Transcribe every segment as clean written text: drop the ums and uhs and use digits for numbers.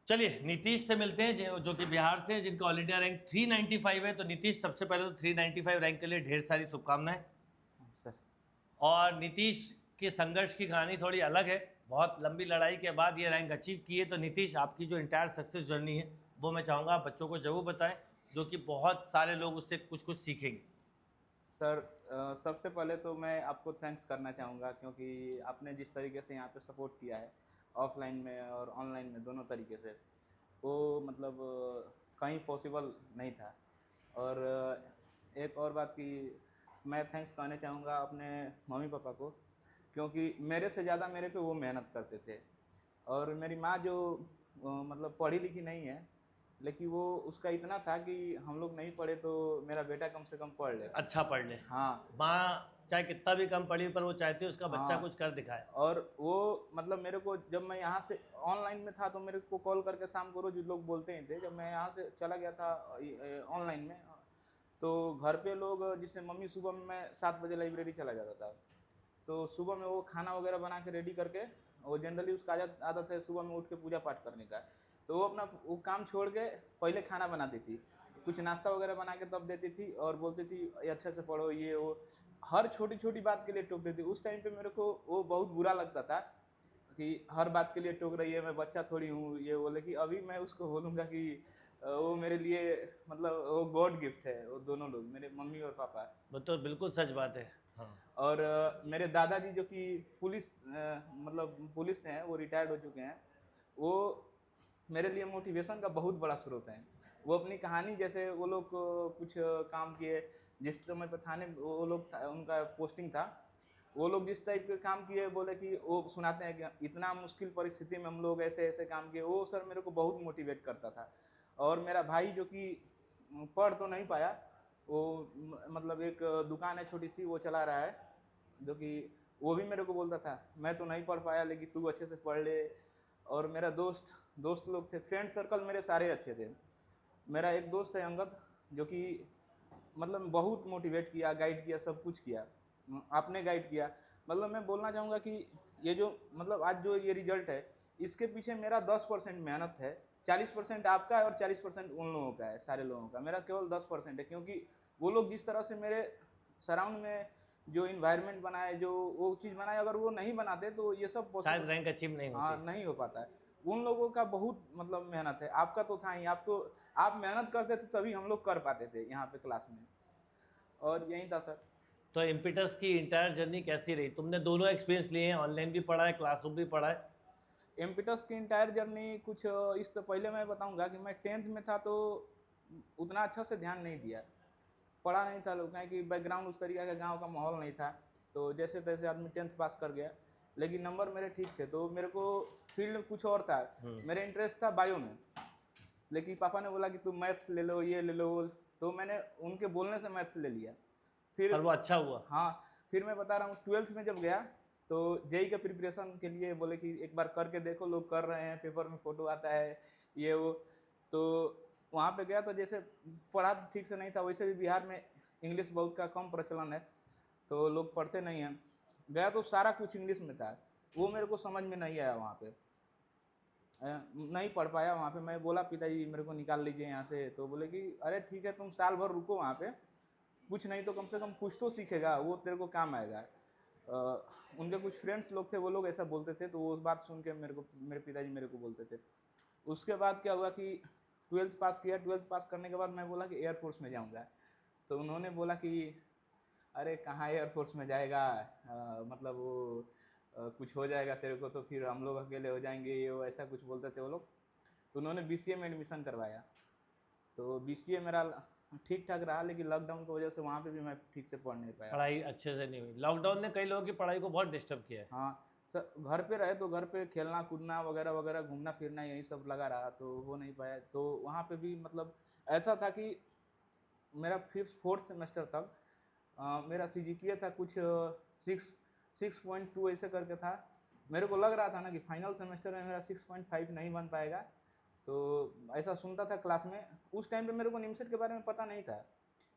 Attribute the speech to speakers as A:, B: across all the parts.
A: चलिए नीतीश से मिलते हैं जो कि बिहार से हैं, जिनका ऑल इंडिया रैंक 395 है। तो नीतीश, सबसे पहले तो 395 रैंक के लिए ढेर सारी शुभकामनाएं।
B: सर।
A: और नीतीश के संघर्ष की कहानी थोड़ी अलग है, बहुत लंबी लड़ाई के बाद ये रैंक अचीव की है। तो नीतीश, आपकी जो इंटायर सक्सेस जर्नी है वो मैं चाहूँगा आप बच्चों को जरूर बताएं, जो कि बहुत सारे लोग उससे कुछ कुछ सीखेंगे।
B: सर सबसे पहले तो मैं आपको थैंक्स करना चाहूँगा, क्योंकि आपने जिस तरीके से यहाँ पे सपोर्ट किया है ऑफलाइन में और ऑनलाइन में दोनों तरीके से, वो मतलब कहीं पॉसिबल नहीं था। और एक और बात कि मैं थैंक्स कहना चाहूँगा अपने मम्मी पापा को, क्योंकि मेरे से ज़्यादा मेरे पे वो मेहनत करते थे। और मेरी माँ जो मतलब पढ़ी लिखी नहीं है, लेकिन वो उसका इतना था कि हम लोग नहीं पढ़े तो मेरा बेटा कम से कम पढ़ ले।
A: अच्छा पढ़ ले।
B: हाँ।
A: माँ चाहे कितना भी कम पढ़ी पर वो चाहती है उसका बच्चा कुछ
B: हाँ।
A: कर दिखाए।
B: और वो मतलब मेरे को, जब मैं यहाँ से ऑनलाइन में था तो मेरे को कॉल करके शाम को रोज लोग बोलते ही थे। जब मैं यहाँ से चला गया था ऑनलाइन में, तो घर पे लोग, जिससे मम्मी, सुबह में मैं 7 बजे लाइब्रेरी चला जाता था, तो सुबह में वो खाना वगैरह बना के रेडी करके, वो जनरली उसका आदत है सुबह में उठ के पूजा पाठ करने का, तो वो अपना वो काम छोड़ के पहले खाना बनाती थी, कुछ नाश्ता वगैरह बना के तब देती थी और बोलती थी ये अच्छे से पढ़ो, ये वो हर छोटी छोटी बात के लिए टोकती थी। उस टाइम पे मेरे को वो बहुत बुरा लगता था कि हर बात के लिए टोक रही है, मैं बच्चा थोड़ी हूँ ये वो। लेकिन अभी मैं उसको बोलूँगा कि वो मेरे लिए मतलब वो गॉड गिफ्ट है, वो दोनों लोग, मेरे मम्मी और पापा।
A: वो तो बिल्कुल सच बात है। हाँ।
B: और मेरे दादाजी जो कि पुलिस मतलब पुलिस से हैं, वो रिटायर्ड हो चुके हैं, वो मेरे लिए मोटिवेशन का बहुत बड़ा स्रोत हैं। वो अपनी कहानी, जैसे वो लोग कुछ काम किए जिस समय पर थाने वो लोग उनका पोस्टिंग था, वो लोग जिस टाइप के काम किए, बोले कि वो सुनाते हैं कि इतना मुश्किल परिस्थिति में हम लोग ऐसे ऐसे काम किए, वो सर मेरे को बहुत मोटिवेट करता था। और मेरा भाई जो कि पढ़ तो नहीं पाया, वो मतलब एक दुकान है छोटी सी, वो चला रहा है, जो कि वो भी मेरे को बोलता था मैं तो नहीं पढ़ पाया लेकिन तू अच्छे से पढ़ ले। और मेरा दोस्त दोस्त लोग थे, फ्रेंड सर्कल मेरे सारे अच्छे थे। मेरा एक दोस्त है अंगद, जो कि मतलब बहुत मोटिवेट किया, गाइड किया, सब कुछ किया, आपने गाइड किया। मतलब मैं बोलना चाहूँगा कि ये जो मतलब आज जो ये रिजल्ट है, इसके पीछे मेरा 10% मेहनत है, 40% आपका है और 40% उन लोगों का है, सारे लोगों का। मेरा केवल 10% है, क्योंकि वो लोग जिस तरह से मेरे सराउंड में जो इन्वायरमेंट बनाए, जो वो चीज़ बनाए, अगर वो नहीं बनाते तो ये सब
A: शायद
B: पॉसिबल,
A: रैंक अचीव नहीं
B: हाँ,
A: होती।
B: नहीं हो पाता है। उन लोगों का बहुत मतलब मेहनत है, आपका तो था ही, आप तो आप मेहनत करते थे तभी हम लोग कर पाते थे यहाँ पे क्लास में। और यही था सर।
A: तो इम्पिटस की इंटायर जर्नी कैसी रही? तुमने दोनों एक्सपीरियंस लिए हैं, ऑनलाइन भी पढ़ा है, क्लासरूम भी पढ़ा है।
B: इम्पिटस की इंटायर जर्नी कुछ इस तो पहले मैं बताऊंगा कि मैं 10th में था तो उतना अच्छा से ध्यान नहीं दिया, पढ़ा नहीं था लोग, कि बैकग्राउंड उस तरीके का गांव का माहौल नहीं था, तो जैसे तैसे आदमी 10th पास कर गया। लेकिन नंबर मेरे ठीक थे, तो मेरे को फील्ड कुछ और था। मेरा इंटरेस्ट था बायो में, लेकिन पापा ने बोला कि तुम मैथ्स ले लो, ये ले लो, तो मैंने उनके बोलने से मैथ्स ले लिया। फिर
A: और वो अच्छा हुआ।
B: हाँ, फिर मैं बता रहा हूँ 12th में जब गया तो जेई का प्रिपरेशन के लिए बोले कि एक बार करके देखो, लोग कर रहे हैं, पेपर में फ़ोटो आता है, ये वो। तो वहाँ पे गया तो जैसे पढ़ा ठीक से नहीं था, वैसे भी बिहार में इंग्लिश बहुत का कम प्रचलन है, तो लोग पढ़ते नहीं हैं। गया तो सारा कुछ इंग्लिश में था, वो मेरे को समझ में नहीं आया वहाँ पे, नहीं पढ़ पाया वहाँ पे। मैं बोला पिताजी मेरे को निकाल लीजिए यहाँ से, तो बोले कि अरे ठीक है, तुम साल भर रुको वहाँ पे, कुछ नहीं तो कम से कम कुछ तो सीखेगा, वो तेरे को काम आएगा। उनके कुछ फ्रेंड्स लोग थे, वो लोग ऐसा बोलते थे, तो वो उस बात सुन के मेरे पिताजी मेरे को बोलते थे। उसके बाद क्या हुआ कि 12th पास किया। 12th पास करने के बाद मैं बोला कि एयरफोर्स में जाऊँगा, तो उन्होंने बोला कि अरे कहाँ एयरफोर्स में जाएगा, मतलब वो कुछ हो जाएगा तेरे को तो फिर हम लोग अकेले हो जाएंगे, ये वो ऐसा कुछ बोलते थे वो लोग। तो उन्होंने बीसीए में एडमिशन करवाया, तो बीसीए मेरा ठीक ठाक रहा, लेकिन लॉकडाउन की वजह से वहाँ पे भी मैं ठीक से पढ़ नहीं पाया।
A: पढ़ाई अच्छे से नहीं हुई, लॉकडाउन ने कई लोगों की पढ़ाई को बहुत डिस्टर्ब किया है।
B: हाँ सर, घर पे रहे तो घर पे खेलना कूदना वगैरह वगैरह, घूमना फिरना यही सब लगा रहा, तो हो नहीं पाया। तो वहाँ पे भी मतलब ऐसा था कि मेरा 5th 4th सेमेस्टर तक मेरा सीजीपीए था कुछ 6.2 ऐसे करके था। मेरे को लग रहा था ना कि फाइनल सेमेस्टर में मेरा 6.5 नहीं बन पाएगा, तो ऐसा सुनता था क्लास में। उस टाइम पे मेरे को निमसेट के बारे में पता नहीं था,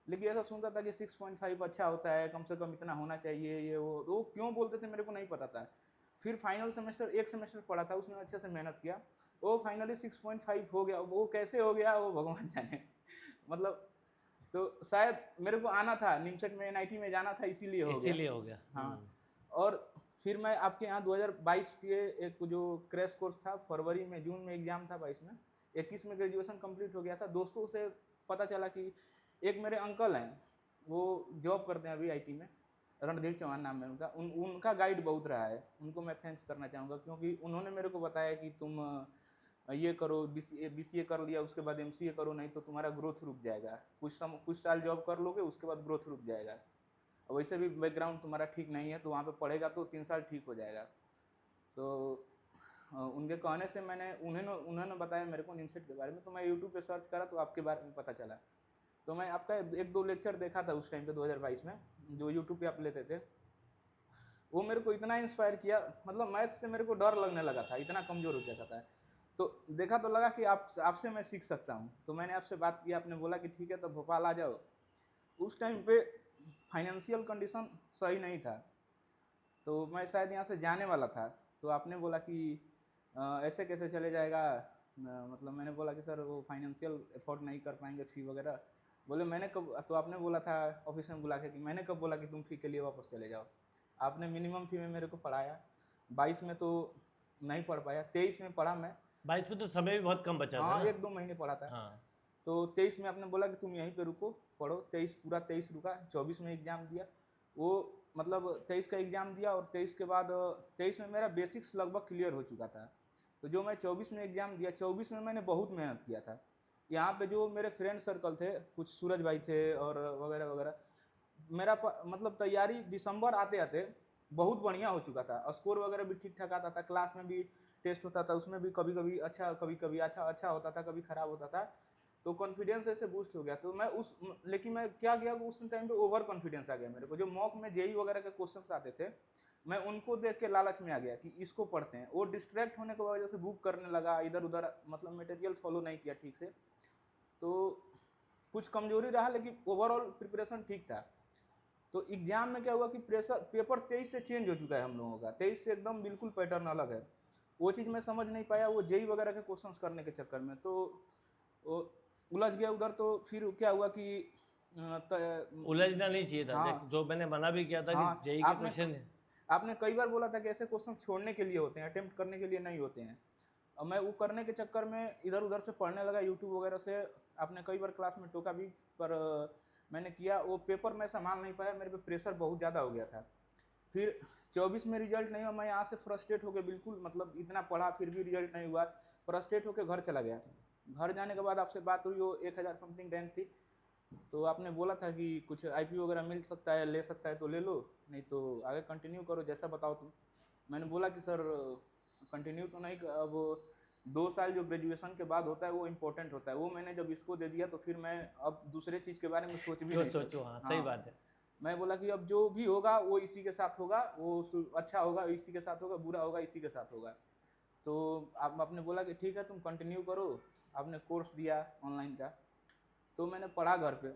B: लेकिन ऐसा सुनता था कि 6.5 अच्छा होता है, कम से कम इतना होना चाहिए, ये वो। तो क्यों बोलते थे मेरे को नहीं पता था। फिर फाइनल सेमेस्टर, एक सेमेस्टर पढ़ा था, उसमें अच्छे से मेहनत किया, वो फाइनली 6.5 हो गया। वो कैसे हो गया वो भगवान जाने। मतलब तो शायद मेरे को आना था निमसेट में, एनआईटी में जाना था, इसीलिए हो गया।
A: इसीलिए हो गया।
B: हाँ। और फिर मैं आपके यहाँ 2022 के एक जो क्रैश कोर्स था, फरवरी में, जून में एग्जाम था 22 में, 21 में ग्रेजुएशन कंप्लीट हो गया था। दोस्तों से पता चला कि एक मेरे अंकल हैं, वो जॉब करते हैं अभी आईटी में, रणधीर चौहान नाम है उनका। उनका गाइड बहुत रहा है, उनको मैं थैंक्स करना चाहूँगा, क्योंकि उन्होंने मेरे को बताया कि तुम ये करो, बीसीए कर लिया, उसके बाद एमसीए करो, नहीं तो तुम्हारा ग्रोथ रुक जाएगा। कुछ साल जॉब कर लोगे, उसके बाद ग्रोथ रुक जाएगा। और वैसे भी बैकग्राउंड तुम्हारा ठीक नहीं है, तो वहाँ पे पढ़ेगा तो 3 साल ठीक हो जाएगा। तो उनके कहने से उन्होंने बताया मेरे को निमसेट के बारे में, तो मैं यूट्यूब पे सर्च करा तो आपके बारे में पता चला। तो मैं आपका 1-2 लेक्चर देखा था उस टाइम पे 2022 में, जो यूट्यूब पे आप लेते थे। वो मेरे को इतना इंस्पायर किया, मतलब मैथ से मेरे को डर लगने लगा था, इतना कमज़ोर हो चुका था। तो देखा तो लगा कि आपसे मैं सीख सकता हूँ। तो मैंने आपसे बात की, आपने बोला कि ठीक है तो भोपाल आ जाओ। उस टाइम पे फाइनेंशियल कंडीशन सही नहीं था, तो मैं शायद यहाँ से जाने वाला था। तो आपने बोला कि ऐसे कैसे चले जाएगा, मतलब मैंने बोला कि सर वो फाइनेंशियल अफोर्ड नहीं कर पाएंगे, फ़ी वगैरह। बोले मैंने कब, तो आपने बोला था ऑफिस में बुला के कि मैंने कब बोला कि तुम फ़ी के लिए वापस चले जाओ। आपने मिनिमम फ़ी में मेरे को पढ़ाया। 22 में तो नहीं पढ़ पाया, 23 में पढ़ा मैं।
A: 22 में तो समय भी बहुत कम बचा था
B: हाँ,
A: ना।
B: 1-2 महीने पढ़ा था।
A: हाँ।
B: तो 23 में आपने बोला कि तुम यहीं पे रुको, पढ़ो। 23 रुका, 24 में एग्ज़ाम दिया। वो मतलब 23 का एग्ज़ाम दिया, और 23 के बाद 23 में मेरा बेसिक्स लगभग क्लियर हो चुका था। तो जो मैं 24 में एग्ज़ाम दिया, 24 में मैंने बहुत मेहनत किया था। यहाँ पे जो मेरे फ्रेंड सर्कल थे, कुछ सूरज भाई थे और वगैरह वगैरह, मेरा मतलब तैयारी दिसंबर आते आते बहुत बढ़िया हो चुका था। स्कोर वगैरह भी ठीक ठाक आता था, क्लास में भी टेस्ट होता था, उसमें भी कभी कभी अच्छा होता था, कभी ख़राब होता था। तो कॉन्फिडेंस ऐसे बूस्ट हो गया। तो मैं लेकिन मैं क्या गया, उस टाइम पे ओवर कॉन्फिडेंस आ गया मेरे को। जो मॉक में जेई वगैरह के क्वेश्चंस आते थे, मैं उनको देख के लालच में आ गया कि इसको पढ़ते हैं। वो डिस्ट्रैक्ट होने की वजह से बुक करने लगा, इधर उधर, मतलब मटेरियल फॉलो नहीं किया ठीक से। तो कुछ कमजोरी रहा, लेकिन ओवरऑल प्रिपरेशन ठीक था। तो एग्जाम में क्या हुआ कि पेपर 23 से चेंज हो चुका है हम लोगों का। 23 से एकदम बिल्कुल पैटर्न अलग है। वो चीज़ मैं समझ नहीं पाया, वो जेई वगैरह के क्वेश्चंस करने के चक्कर में। तो उलझ गया उधर। तो फिर क्या हुआ कि
A: उलझना नहीं चाहिए था।
B: हाँ,
A: जो मैंने मना भी किया था
B: हाँ,
A: कि जेई के क्वेश्चन
B: आपने कई बार बोला था कि ऐसे क्वेश्चन छोड़ने के लिए होते हैं, अटेम्प्ट करने के लिए नहीं होते हैं। और मैं वो करने के चक्कर में इधर उधर से पढ़ने लगा, यूट्यूब वगैरह से। आपने कई बार क्लास में टोका भी, पर मैंने किया। वो पेपर मैं संभाल नहीं पाया, मेरे पे प्रेशर बहुत ज़्यादा हो गया था। फिर 24 में रिजल्ट नहीं हुआ, मैं यहाँ से फ्रस्ट्रेट हो गया बिल्कुल। मतलब इतना पढ़ा फिर भी रिजल्ट नहीं हुआ, फ्रस्ट्रेट होकर घर चला गया। घर जाने के बाद आपसे बात हुई, वो 1000 समथिंग रैंक थी। तो आपने बोला था कि कुछ आईपी वगैरह मिल सकता है, ले सकता है तो ले लो, नहीं तो आगे कंटिन्यू करो, जैसा बताओ तुम। मैंने बोला कि सर कंटिन्यू तो नहीं, अब 2 साल जो ग्रेजुएशन के बाद होता है वो इम्पोर्टेंट होता है। वो मैंने जब इसको दे दिया तो फिर मैं अब दूसरे चीज़ के बारे में सोच भी नहीं
A: सोचो। हाँ, सही बात है।
B: मैं बोला कि अब जो भी होगा वो इसी के साथ होगा, वो अच्छा होगा इसी के साथ होगा, बुरा होगा इसी के साथ होगा। तो आपने बोला कि ठीक है तुम कंटिन्यू करो। आपने कोर्स दिया ऑनलाइन का, तो मैंने पढ़ा घर पे,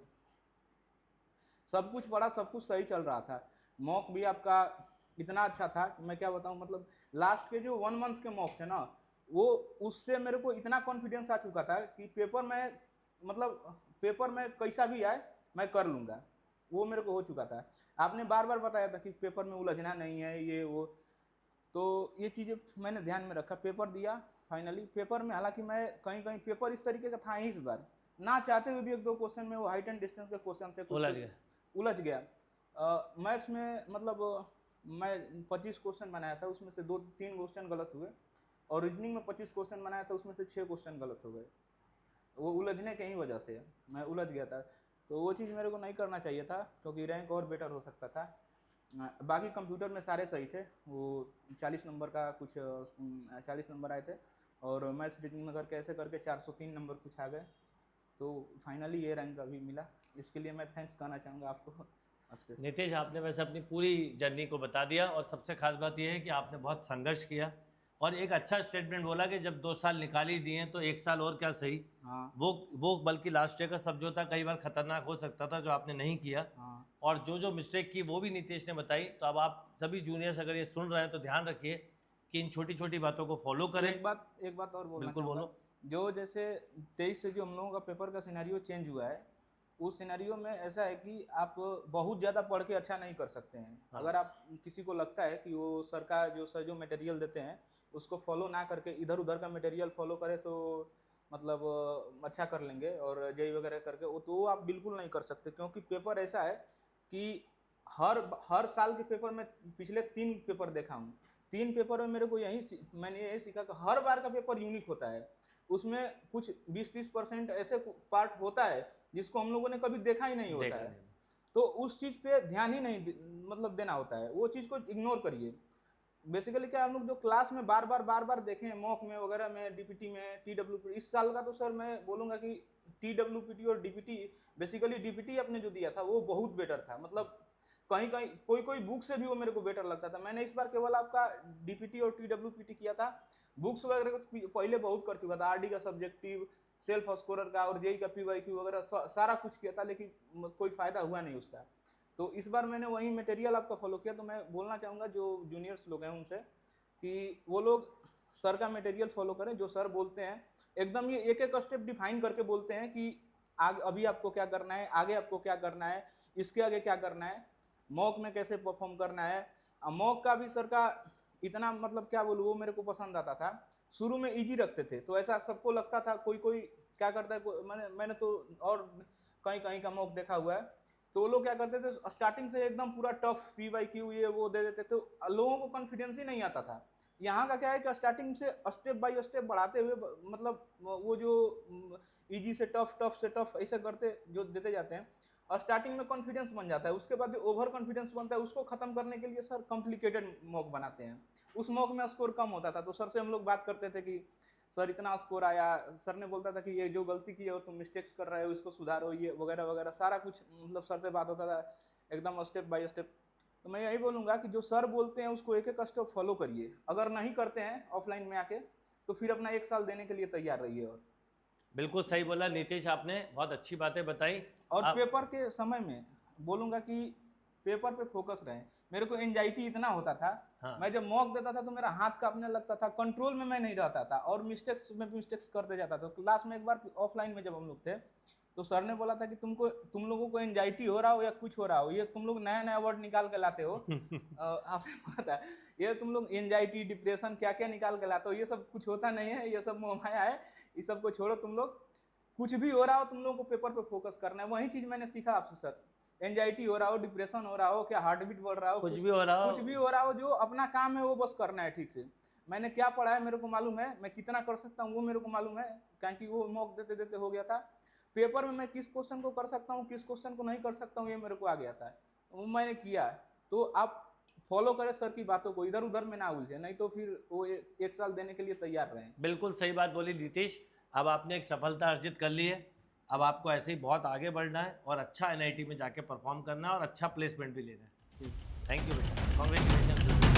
B: सब कुछ पढ़ा, सब कुछ सही चल रहा था। मॉक भी आपका इतना अच्छा था कि मैं क्या बताऊं। मतलब लास्ट के जो 1 मंथ के मॉक थे ना, वो उससे मेरे को इतना कॉन्फिडेंस आ चुका था कि पेपर में कैसा भी आए मैं कर लूँगा, वो मेरे को हो चुका था। आपने बार बार बताया था कि पेपर में उलझना नहीं है, ये वो। तो ये चीज़ें मैंने ध्यान में रखा, पेपर दिया फाइनली। पेपर में हालांकि मैं कहीं कहीं पेपर इस तरीके का था ही इस बार, ना चाहते हुए भी 1-2 क्वेश्चन में वो हाइट एंड डिस्टेंस के क्वेश्चन थे, उलझ गया। मैथ्स में मतलब मैं 25 क्वेश्चन बनाया था, उसमें से 2-3 क्वेश्चन गलत हुए। और रीजनिंग में 25 क्वेश्चन बनाया था, उसमें से 6 क्वेश्चन गलत हो गए। वो उलझने के ही वजह से मैं उलझ गया था। तो वो चीज़ मेरे को नहीं करना चाहिए था, क्योंकि रैंक और बेटर हो सकता था। बाकी कंप्यूटर में सारे सही थे, वो 40 नंबर का कुछ 40 नंबर आए थे। और मैथ्स रीजनिंग में करके ऐसे करके 403 नंबर कुछ आ गए। तो फाइनली ये रैंक अभी मिला, इसके लिए मैं थैंक्स कहना चाहूँगा आपको।
A: नितेश, आपने वैसे अपनी पूरी जर्नी को बता दिया, और सबसे खास बात यह है कि आपने बहुत संघर्ष किया और एक अच्छा स्टेटमेंट बोला कि जब 2 साल निकाल ही दिए तो 1 साल और क्या सही।
B: हाँ।
A: वो बल्कि लास्ट ईयर का सब जो था कई बार खतरनाक हो सकता था, जो आपने नहीं किया।
B: हाँ।
A: और जो मिस्टेक की वो भी नितेश ने बताई। तो अब आप सभी जूनियर्स अगर ये सुन रहे हैं तो ध्यान रखिए कि इन छोटी छोटी बातों को फॉलो करें।
B: एक बात और बोलना
A: बिल्कुल
B: चाहूँगा।
A: बोलो।
B: जो जैसे 23 से जो हम लोगों का पेपर का सिनेरियो चेंज हुआ है, उस सिनेरियो में ऐसा है कि आप बहुत ज़्यादा पढ़ के अच्छा नहीं कर सकते हैं।
A: हाँ।
B: अगर आप किसी को लगता है कि वो सर जो मटेरियल देते हैं उसको फॉलो ना करके इधर उधर का मटेरियल फॉलो करे तो मतलब अच्छा कर लेंगे और जेई वगैरह करके वो आप बिल्कुल नहीं कर सकते, क्योंकि पेपर ऐसा है कि हर साल के पेपर में पिछले 3 पेपर देखा हूँ। 3 पेपर में मेरे को मैंने यही सीखा कि हर बार का पेपर यूनिक होता है। उसमें कुछ 20-30% ऐसे पार्ट होता है जिसको हम लोगों ने कभी देखा ही नहीं होता है, तो उस चीज़ पे ध्यान ही नहीं मतलब देना होता है, वो चीज़ को इग्नोर करिए। बेसिकली क्या हम लोग जो क्लास में बार बार देखे हैं, मॉक में वगैरह में, डीपीटी में, टीडब्ल्यूपीटी, इस साल का तो सर मैं बोलूँगा कि टीडब्ल्यूपीटी और डीपीटी, बेसिकली डीपीटी आपने जो दिया था वो बहुत बेटर था। मतलब कहीं कोई बुक से भी वो मेरे को बेटर लगता था। मैंने इस बार केवल आपका डीपीटी और टीडब्ल्यूपीटी किया था, बुक्स वगैरह को पहले बहुत कर चुका था, आरडी का सब्जेक्टिव, सेल्फ स्कोरर का और जेई का पीवाईक्यू वगैरह सारा कुछ किया था, लेकिन कोई फायदा हुआ नहीं उसका। तो इस बार मैंने वही मटेरियल आपका फॉलो किया। तो मैं बोलना चाहूँगा जो जूनियर्स लोग हैं उनसे कि वो लोग सर का मटेरियल फॉलो करें। जो सर बोलते हैं एकदम ये एक स्टेप डिफाइन करके बोलते हैं कि अभी आपको क्या करना है, आगे आपको क्या करना है, इसके आगे क्या करना है, मॉक में कैसे परफॉर्म करना है। मॉक का भी सर का इतना मतलब क्या बोलूँ, वो मेरे को पसंद आता था। शुरू में इजी रखते थे तो ऐसा सबको लगता था, कोई क्या करता है, मैंने तो और कहीं का मॉक देखा हुआ है, तो वो लोग क्या करते थे स्टार्टिंग से एकदम पूरा टफ पीवाईक्यू ये वो दे देते, तो लोगों को कॉन्फिडेंस ही नहीं आता था। यहाँ का क्या है कि स्टार्टिंग से स्टेप बाय स्टेप बढ़ाते हुए मतलब वो जो इजी से टफ ऐसे करते जो देते जाते हैं, और स्टार्टिंग में कॉन्फिडेंस बन जाता है। उसके बाद ओवर कॉन्फिडेंस बनता है, उसको खत्म करने के लिए सर कॉम्प्लिकेटेड मॉक बनाते हैं। उस मॉक में स्कोर कम होता था, तो सर से हम लोग बात करते थे कि सर इतना स्कोर आया, सर ने बोलता था कि ये जो गलती की है तुम मिस्टेक्स कर रहे हो, इसको सुधारो, ये वगैरह वगैरह सारा कुछ मतलब सर से बात होता था एकदम स्टेप बाय स्टेप। तो मैं यही बोलूँगा कि जो सर बोलते हैं उसको एक स्टेप फॉलो करिए। अगर नहीं करते हैं ऑफलाइन में आके तो फिर अपना 1 साल देने के लिए तैयार रहिए। और
A: बिल्कुल सही बोला नीतीश, आपने बहुत अच्छी बातें बताई।
B: और पेपर के समय में बोलूँगा कि पेपर पे फोकस रहें। मेरे को एंजाइटी इतना होता था,
A: हाँ।
B: मैं जब मॉक देता था तो मेरा हाथ कांपने लगता था, कंट्रोल में मैं नहीं रहता था और मिस्टेक्स करते जाता था। क्लास में एक बार ऑफलाइन में जब हम लोग थे तो सर ने बोला था कि तुम लोगों को एंजाइटी हो रहा हो या कुछ हो रहा हो, ये तुम लोग नया वर्ड निकाल के लाते हो। आपने पता है ये तुम लोग एंजाइटी, डिप्रेशन क्या क्या निकाल के लाते हो, ये सब कुछ होता नहीं है, ये सब मोहमाया है, इस सब को छोड़ो। तुम लोग कुछ भी हो रहा हो तुम लोगों को पेपर पे फोकस करना है। वही चीज मैंने सीखा आपसे सर। एंजाइटी हो रहा हो, डिप्रेशन हो रहा हो, क्या हार्ट बीट बढ़ रहा हो,
A: कुछ भी हो रहा हो,
B: जो अपना काम है वो बस करना है ठीक से। मैंने क्या पढ़ा है मेरे को मालूम है, मैं कितना कर सकता हूँ वो मेरे को मालूम है, क्योंकि वो मॉक देते देते हो गया था। पेपर में मैं किस क्वेश्चन को कर सकता हूँ, किस क्वेश्चन को नहीं कर सकता हूँ, ये मेरे को आ गया था, वो मैंने किया। तो आप फॉलो करें सर की बातों को, इधर उधर में ना उलझे, नहीं तो फिर वो 1 साल देने के लिए तैयार रहें।
A: बिल्कुल सही बात बोली नीतीश। अब आपने एक सफलता अर्जित कर ली है, अब आपको ऐसे ही बहुत आगे बढ़ना है और अच्छा एनआईटी में जाके परफॉर्म करना है और अच्छा प्लेसमेंट भी लेना है। थैंक यू बेटा, कांग्रेचुलेशन।